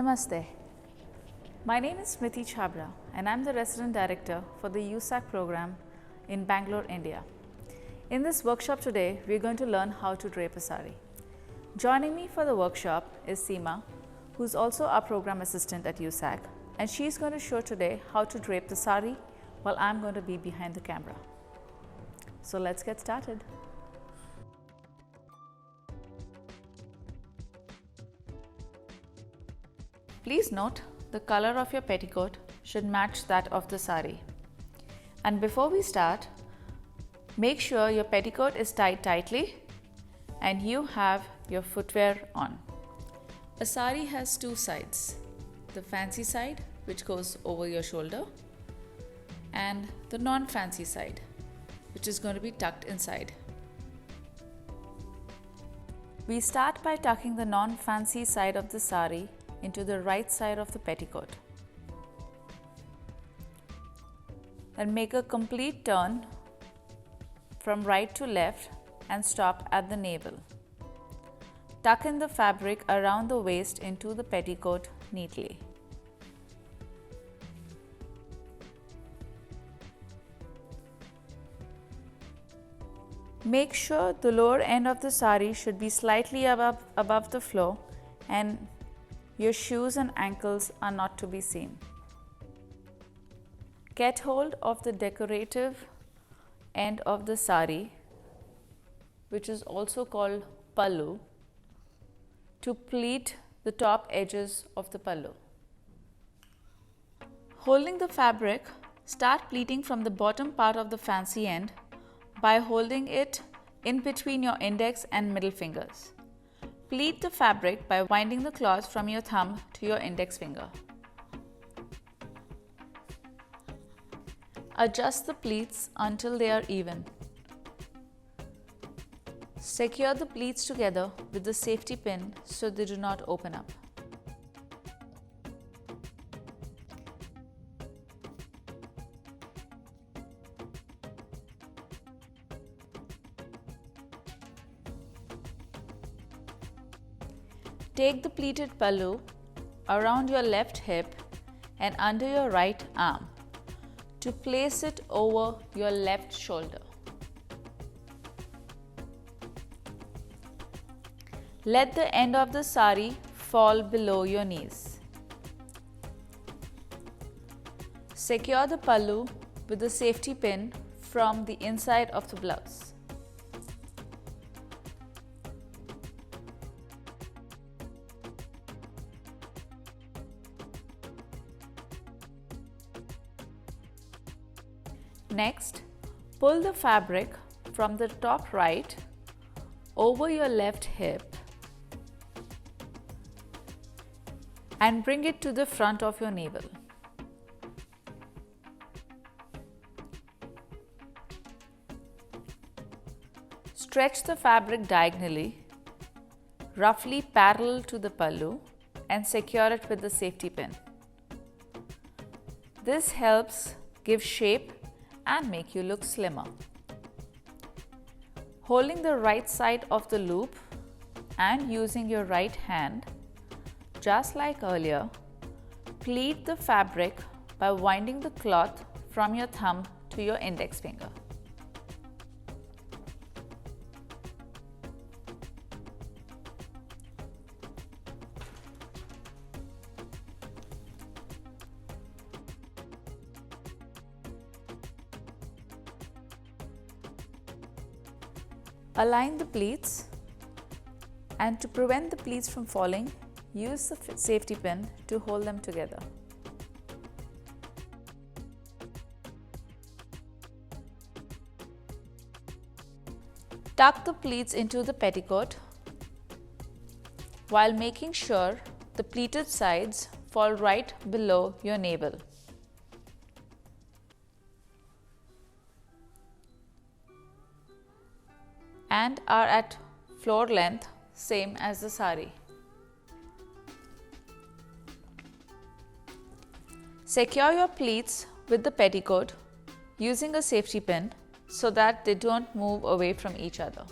Namaste. My name is Smriti Chhabra and I'm the Resident Director for the USAC program in Bangalore, India. In this workshop today, we're going to learn how to drape a sari. Joining me for the workshop is Seema, who's also our program assistant at USAC, and she's going to show today how to drape the sari while I'm going to be behind the camera. So let's get started. Please note, the color of your petticoat should match that of the sari. And before we start, make sure your petticoat is tied tightly and you have your footwear on. A sari has two sides, the fancy side which goes over your shoulder and the non-fancy side which is going to be tucked inside. We start by tucking the non-fancy side of the sari into the right side of the petticoat. Then make a complete turn from right to left and stop at the navel. Tuck in the fabric around the waist into the petticoat neatly. Make sure the lower end of the sari should be slightly above the floor and your shoes and ankles are not to be seen. Get hold of the decorative end of the sari, which is also called pallu, to pleat the top edges of the pallu. Holding the fabric, start pleating from the bottom part of the fancy end by holding it in between your index and middle fingers. Pleat the fabric by winding the cloth from your thumb to your index finger. Adjust the pleats until they are even. Secure the pleats together with the safety pin so they do not open up. Take the pleated pallu around your left hip and under your right arm to place it over your left shoulder. Let the end of the sari fall below your knees. Secure the pallu with the safety pin from the inside of the blouse. Next, pull the fabric from the top right over your left hip and bring it to the front of your navel. Stretch the fabric diagonally, roughly parallel to the pallu, and secure it with the safety pin. This helps give shape and make you look slimmer. Holding the right side of the loop and using your right hand, just like earlier, pleat the fabric by winding the cloth from your thumb to your index finger. Align the pleats, and to prevent the pleats from falling, use the safety pin to hold them together. Tuck the pleats into the petticoat while making sure the pleated sides fall right below your navel. And are at floor length, same as the sari. Secure your pleats with the petticoat using a safety pin so that they don't move away from each other.